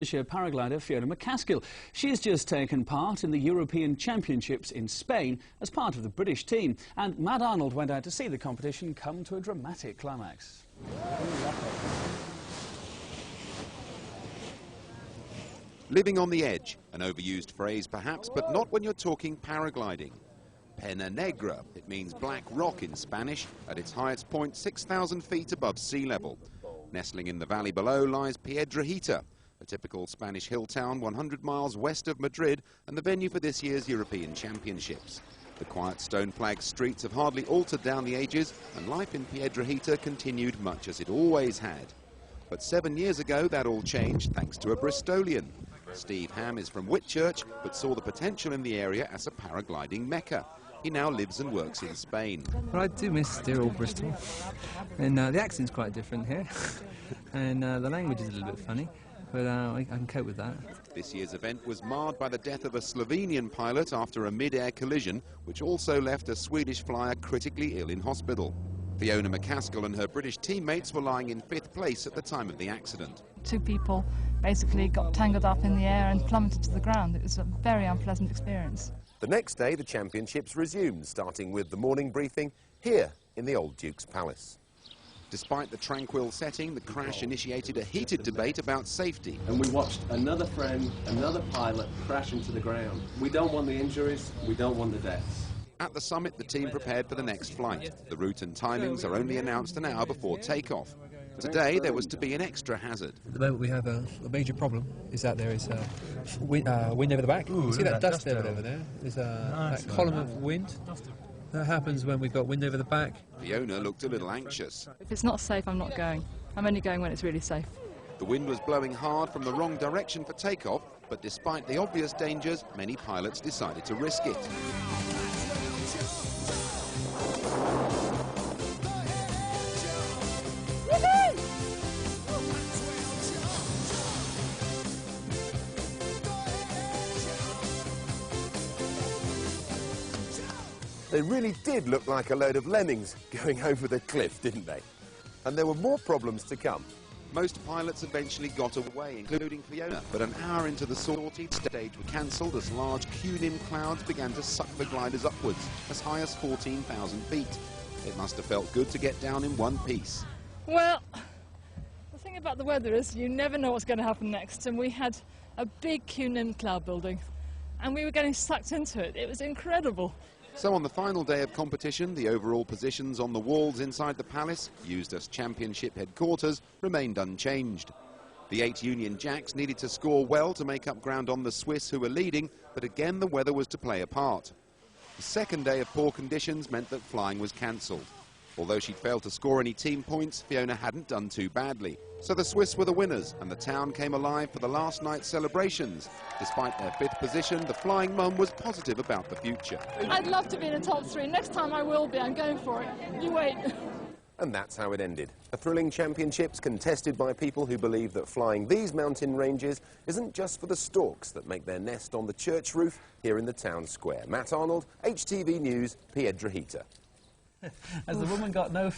Paraglider Fiona McCaskill. She's just taken part in the European Championships in Spain as part of the British team, and Matt Arnold went out to see the competition come to a dramatic climax. Living on the edge, an overused phrase perhaps, but not when you're talking paragliding. Pena Negra, it means black rock in Spanish, at its highest point 6,000 feet above sea level. Nestling in the valley below lies Piedrahita, a typical Spanish hill town 100 miles west of Madrid and the venue for this year's European Championships. The quiet stone-flagged streets have hardly altered down the ages, and life in Piedrahita continued much as it always had. But 7 years ago that all changed thanks to a Bristolian. Steve Ham is from Whitchurch, but saw the potential in the area as a paragliding mecca. He now lives and works in Spain. Well, I do miss dear old Bristol, and the accent's quite different here, and the language is a little bit funny, but I can cope with that. This year's event was marred by the death of a Slovenian pilot after a mid-air collision, which also left a Swedish flyer critically ill in hospital. Fiona McCaskill and her British teammates were lying in 5th place at the time of the accident. 2 people basically got tangled up in the air and plummeted to the ground. It was a very unpleasant experience. The next day, the championships resumed, starting with the morning briefing here in the Old Duke's Palace. Despite the tranquil setting, the crash initiated a heated debate about safety. And we watched another friend, another pilot, crash into the ground. We don't want the injuries, we don't want the deaths. At the summit, the team prepared for the next flight. The route and timings are only announced an hour before takeoff. Today, there was to be an extra hazard. At the moment we have a major problem, is that there is wind over the back. You see that dust over there? There's that column of wind. That happens when we've got wind over the back. Fiona looked a little anxious. If it's not safe, I'm not going. I'm only going when it's really safe. The wind was blowing hard from the wrong direction for takeoff, but despite the obvious dangers, many pilots decided to risk it. They really did look like a load of lemmings going over the cliff, didn't they? And there were more problems to come. Most pilots eventually got away, including Fiona, but an hour into the sortie, the stage was cancelled as large cumulus clouds began to suck the gliders upwards, as high as 14,000 feet. It must have felt good to get down in one piece. Well, the thing about the weather is you never know what's going to happen next, and we had a big cumulus cloud building, and we were getting sucked into it. It was incredible. So on the final day of competition, the overall positions on the walls inside the palace, used as championship headquarters, remained unchanged. The 8 Union Jacks needed to score well to make up ground on the Swiss, who were leading, but again the weather was to play a part. The second day of poor conditions meant that flying was cancelled. Although she'd failed to score any team points, Fiona hadn't done too badly. So the Swiss were the winners, and the town came alive for the last night's celebrations. Despite their 5th position, the Flying Mum was positive about the future. I'd love to be in the top 3. Next time I will be. I'm going for it. You wait. And that's how it ended. A thrilling championships contested by people who believe that flying these mountain ranges isn't just for the storks that make their nest on the church roof here in the town square. Matt Arnold, HTV News, Piedrahita. As the woman got no